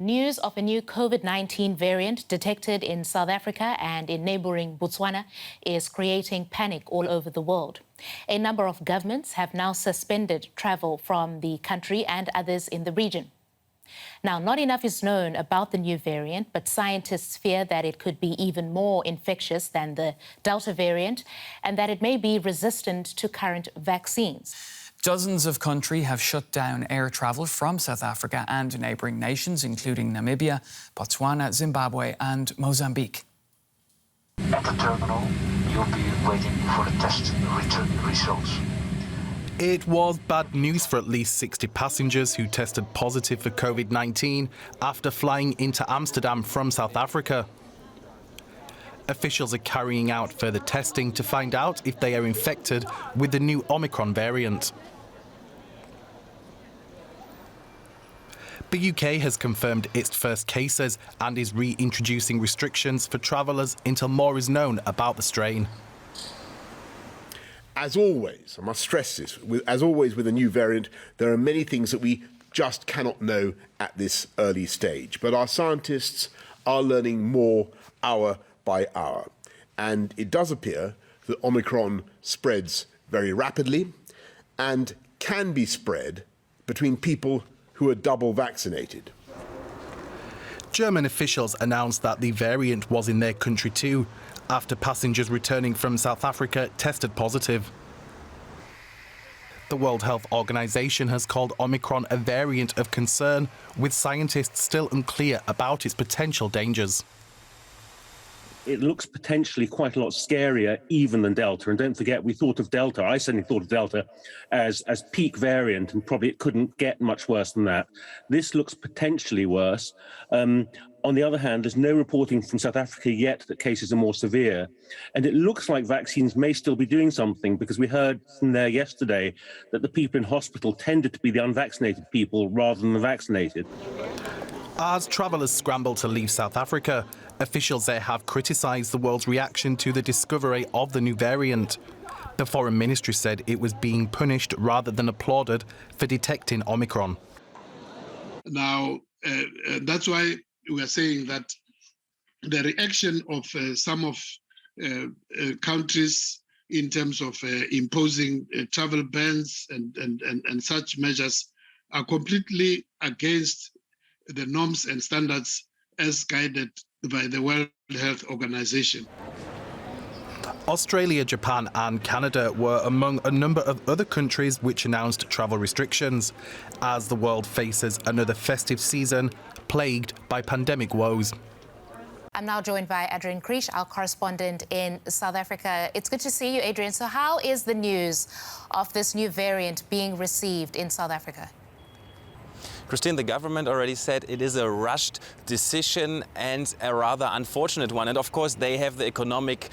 News of a new COVID-19 variant detected in South Africa and in neighbouring Botswana is creating panic all over the world. A number of governments have now suspended travel from the country and others in the region. Now, not enough is known about the new variant, but scientists fear that it could be even more infectious than the Delta variant and that it may be resistant to current vaccines. Dozens of countries have shut down air travel from South Africa and neighbouring nations, including Namibia, Botswana, Zimbabwe and Mozambique. At the terminal, you'll be waiting for the test results. It was bad news for at least 60 passengers who tested positive for COVID-19 after flying into Amsterdam from South Africa. Officials are carrying out further testing to find out if they are infected with the new Omicron variant. The UK has confirmed its first cases and is reintroducing restrictions for travellers until more is known about the strain. As always, I must stress this, as always with a new variant, there are many things that we just cannot know at this early stage. But our scientists are learning more hour by hour. And it does appear that Omicron spreads very rapidly and can be spread between people who are double vaccinated. German officials announced that the variant was in their country too, after passengers returning from South Africa tested positive. The World Health Organization has called Omicron a variant of concern, with scientists still unclear about its potential dangers. It looks potentially quite a lot scarier even than Delta. And don't forget, we thought of Delta, I certainly thought of Delta as peak variant, and probably it couldn't get much worse than that. This looks potentially worse. On the other hand, there's no reporting from South Africa yet that cases are more severe. And it looks like vaccines may still be doing something, because we heard from there yesterday that the people in hospital tended to be the unvaccinated people rather than the vaccinated. As travellers scramble to leave South Africa, officials there have criticised the world's reaction to the discovery of the new variant. The Foreign Ministry said it was being punished rather than applauded for detecting Omicron. Now, that's why we are saying that the reaction of some of countries in terms of imposing travel bans and such measures are completely against the norms and standards as guided by the World Health Organization. Australia, Japan and Canada were among a number of other countries which announced travel restrictions as the world faces another festive season plagued by pandemic woes. I'm now joined by Adrian Krish, our correspondent in South Africa. It's good to see you, Adrian. So how is the news of this new variant being received in South Africa? Christine, the government already said it is a rushed decision and a rather unfortunate one. And of course, they have the economic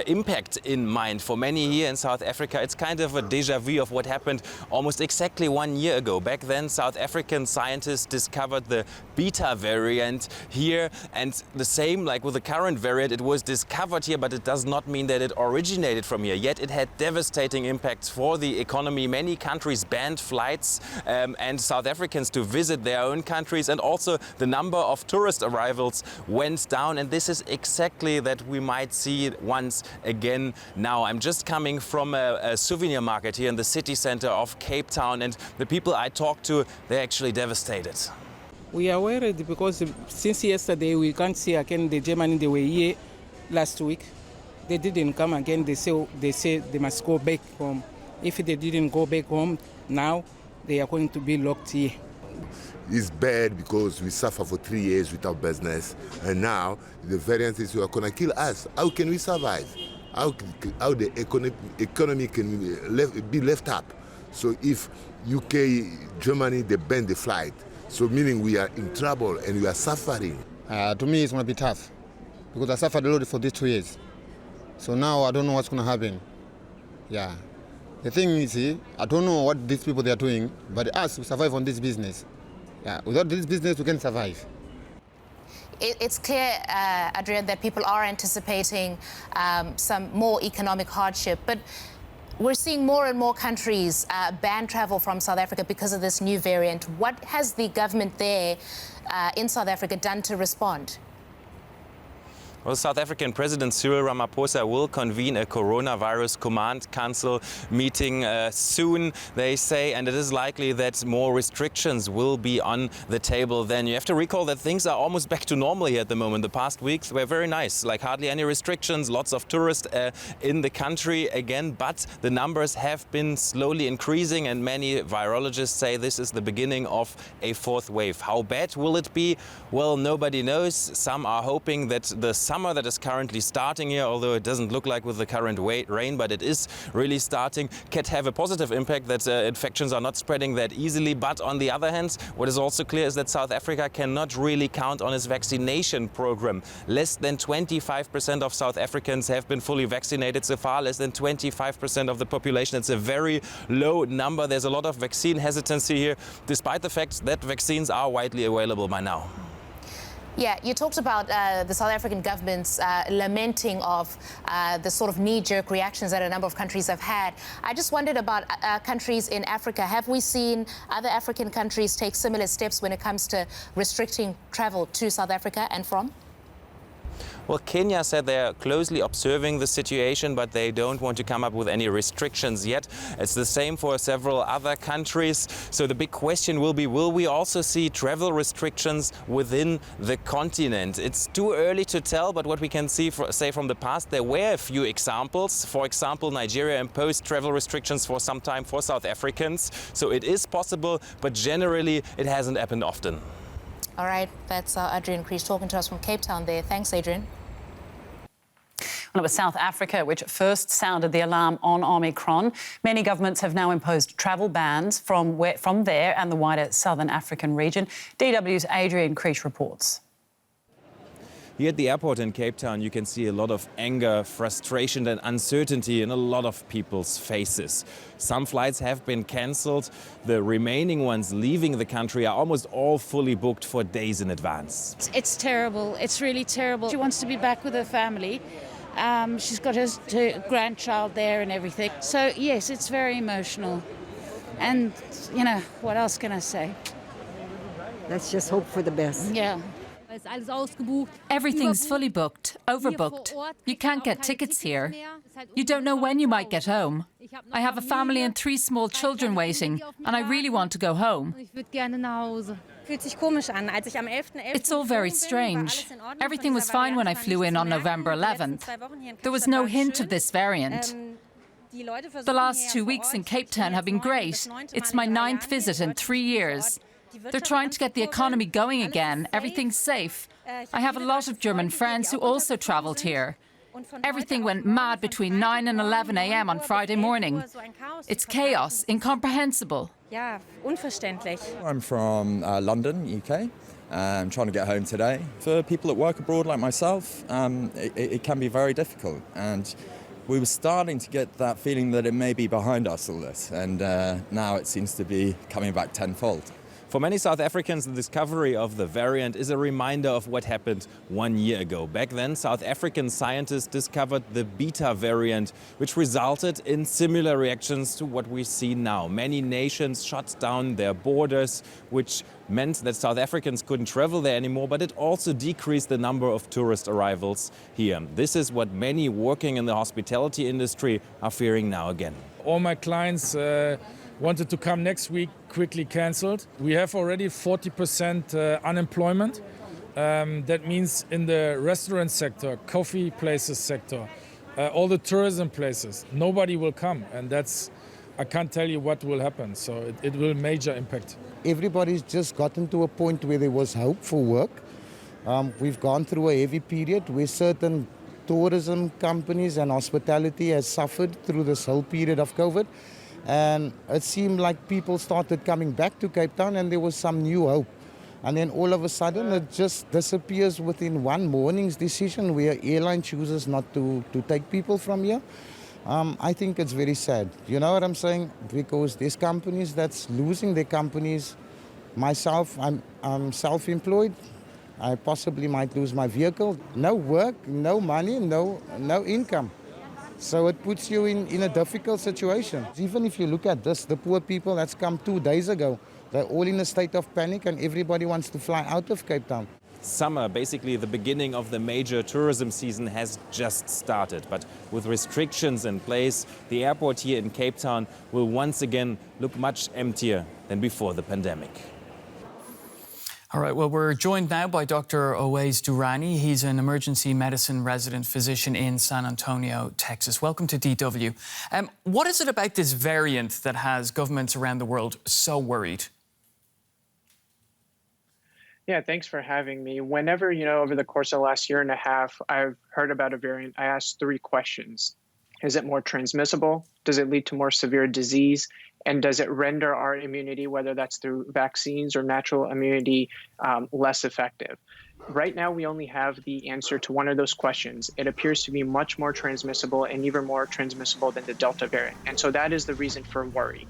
impact in mind. For many here in South Africa, it's kind of a déjà vu of what happened almost exactly 1 year ago. Back then, South African scientists discovered the beta variant here. And the same, like with the current variant, it was discovered here, but it does not mean that it originated from here. Yet it had devastating impacts for the economy. Many countries banned flights and South Africans to visit their own countries, and also the number of tourist arrivals went down, and this is exactly that we might see once again now. I'm just coming from a souvenir market here in the city center of Cape Town, and the people I talked to, they're actually devastated. We are worried because since yesterday we can't see again the Germany. They were here last week. They didn't come again. They say they must go back home. If they didn't go back home now, they are going to be locked here. It's bad because we suffer for 3 years without business, and now the variant is going to kill us. How can we survive? How the economy can be left up? So if UK, Germany, they ban the flight, so meaning we are in trouble and we are suffering. To me, it's going to be tough because I suffered a lot for these 2 years. So now I don't know what's going to happen. Yeah. The thing is, I don't know what these people they are doing, but us, we survive on this business. Yeah, without this business, we can survive. It's clear, Adrian, that people are anticipating some more economic hardship, but we're seeing more and more countries ban travel from South Africa because of this new variant. What has the government there in South Africa done to respond? Well, South African President Cyril Ramaphosa will convene a coronavirus command council meeting soon, they say, and it is likely that more restrictions will be on the table then. You have to recall that things are almost back to normal here at the moment. The past weeks were very nice, like hardly any restrictions, lots of tourists in the country again, but the numbers have been slowly increasing and many virologists say this is the beginning of a fourth wave. How bad will it be? Well, nobody knows. Some are hoping that the summer that is currently starting here, although it doesn't look like with the current rain, but it is really starting, can have a positive impact that infections are not spreading that easily. But on the other hand, what is also clear is that South Africa cannot really count on its vaccination program. Less than 25% of South Africans have been fully vaccinated so far, less than 25% of the population. It's a very low number. There's a lot of vaccine hesitancy here, despite the fact that vaccines are widely available by now. Yeah, you talked about the South African government's lamenting of the sort of knee-jerk reactions that a number of countries have had. I just wondered about countries in Africa. Have we seen other African countries take similar steps when it comes to restricting travel to South Africa and from? Well, Kenya said they're closely observing the situation, but they don't want to come up with any restrictions yet. It's the same for several other countries. So the big question will be, will we also see travel restrictions within the continent? It's too early to tell, but what we can say from the past, there were a few examples. For example, Nigeria imposed travel restrictions for some time for South Africans. So it is possible, but generally it hasn't happened often. All right, that's Adrian Creech talking to us from Cape Town there. Thanks, Adrian. Well, it was South Africa which first sounded the alarm on Omicron. Many governments have now imposed travel bans from there and the wider Southern African region. DW's Adrian Creech reports. Here at the airport in Cape Town, you can see a lot of anger, frustration and uncertainty in a lot of people's faces. Some flights have been cancelled. The remaining ones leaving the country are almost all fully booked for days in advance. It's terrible. It's really terrible. She wants to be back with her family. She's got her grandchild there and everything. So, yes, it's very emotional. And, you know, what else can I say? Let's just hope for the best. Yeah. Everything's fully booked, overbooked. You can't get tickets here. You don't know when you might get home. I have a family and 3 small children waiting, and I really want to go home. It's all very strange. Everything was fine when I flew in on November 11th. There was no hint of this variant. The last 2 weeks in Cape Town have been great. It's my 9th visit in 3 years. They're trying to get the economy going again. Everything's safe. I have a lot of German friends who also travelled here. Everything went mad between 9 and 11 a.m. on Friday morning. It's chaos, incomprehensible. I'm from London, UK. I'm trying to get home today. For people that work abroad like myself, it can be very difficult. And we were starting to get that feeling that it may be behind us, all this. And now it seems to be coming back tenfold. For many South Africans, the discovery of the variant is a reminder of what happened 1 year ago. Back then, South African scientists discovered the beta variant, which resulted in similar reactions to what we see now. Many nations shut down their borders, which meant that South Africans couldn't travel there anymore, but it also decreased the number of tourist arrivals here. This is what many working in the hospitality industry are fearing now again. All my clients wanted to come next week, quickly cancelled. We have already 40% unemployment. That means in the restaurant sector, coffee places sector, all the tourism places, nobody will come. And I can't tell you what will happen. So it will major impact. Everybody's just gotten to a point where there was hope for work. We've gone through a heavy period where certain tourism companies and hospitality has suffered through this whole period of COVID. And it seemed like people started coming back to Cape Town and there was some new hope. And then all of a sudden it just disappears within one morning's decision where airline chooses not to take people from here. I think it's very sad. You know what I'm saying? Because there's companies that's losing their companies. Myself, I'm self-employed. I possibly might lose my vehicle. No work, no money, no income. So it puts you in a difficult situation. Even if you look at this, the poor people that's come 2 days ago, They're all in a state of panic and everybody wants to fly out of Cape Town. Summer, basically the beginning of the major tourism season, has just started. But with restrictions in place, the airport here in Cape Town will once again look much emptier than before the pandemic. All right, well, we're joined now by Dr. Owais Durani. He's an emergency medicine resident physician in San Antonio, Texas. Welcome to DW. What is it about this variant that has governments around the world so worried? Yeah, thanks for having me. Whenever, over the course of the last year and a half, I've heard about a variant, I asked three questions. Is it more transmissible? Does it lead to more severe disease? And does it render our immunity, whether that's through vaccines or natural immunity, less effective? Right now, we only have the answer to one of those questions. It appears to be much more transmissible and even more transmissible than the Delta variant. And so that is the reason for worry.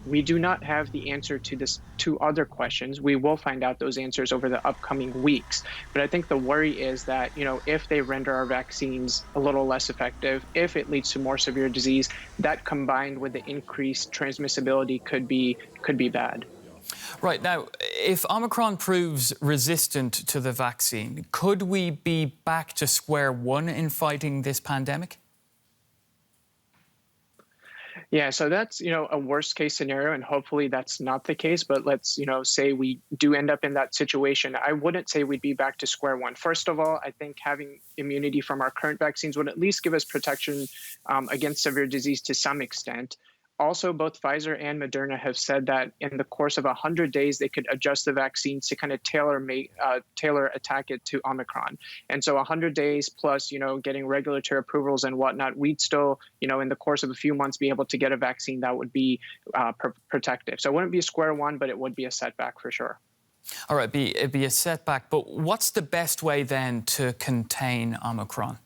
We do not have the answer to this two other questions. We will find out those answers over the upcoming weeks. But I think the worry is that, if they render our vaccines a little less effective, if it leads to more severe disease, that combined with the increased transmissibility could be bad. Right, now, if Omicron proves resistant to the vaccine, could we be back to square one in fighting this pandemic? Yeah, so that's, a worst case scenario, and hopefully that's not the case. But let's, say we do end up in that situation. I wouldn't say we'd be back to square one. First of all, I think having immunity from our current vaccines would at least give us protection against severe disease to some extent. Also, both Pfizer and Moderna have said that in the course of 100 days, they could adjust the vaccines to kind of tailor attack it to Omicron. And so 100 days plus, getting regulatory approvals and whatnot, we'd still, in the course of a few months, be able to get a vaccine that would be protective. So it wouldn't be a square one, but it would be a setback for sure. All right, it'd be a setback. But what's the best way then to contain Omicron?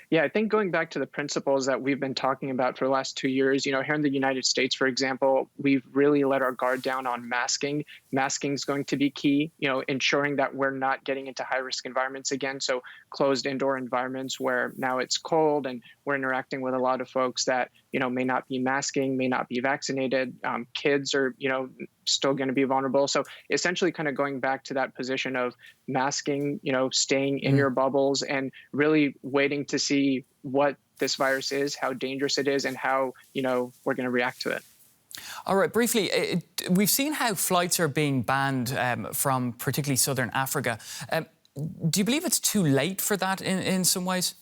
Yeah, I think going back to the principles that we've been talking about for the last 2 years, here in the United States, for example, we've really let our guard down on masking. Masking is going to be key, ensuring that we're not getting into high-risk environments again. So closed indoor environments where now it's cold and we're interacting with a lot of folks that, may not be masking, may not be vaccinated. Kids are, still going to be vulnerable. So essentially kind of going back to that position of masking, staying in your bubbles and really waiting to see what this virus is, how dangerous it is, and how, we're going to react to it. All right, briefly, we've seen how flights are being banned from particularly southern Africa. Do you believe it's too late for that in some ways?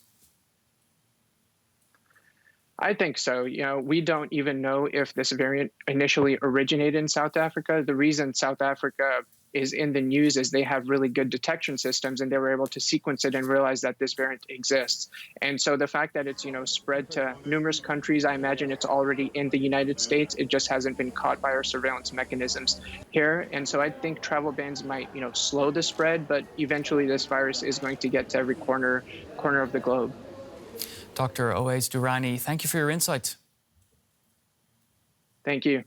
I think so. We don't even know if this variant initially originated in South Africa. The reason South Africa is in the news is they have really good detection systems and they were able to sequence it and realize that this variant exists. And so the fact that it's, spread to numerous countries, I imagine it's already in the United States. It just hasn't been caught by our surveillance mechanisms here. And so I think travel bans might, slow the spread, but eventually this virus is going to get to every corner of the globe. Dr. Owais Durani, thank you for your insights. Thank you.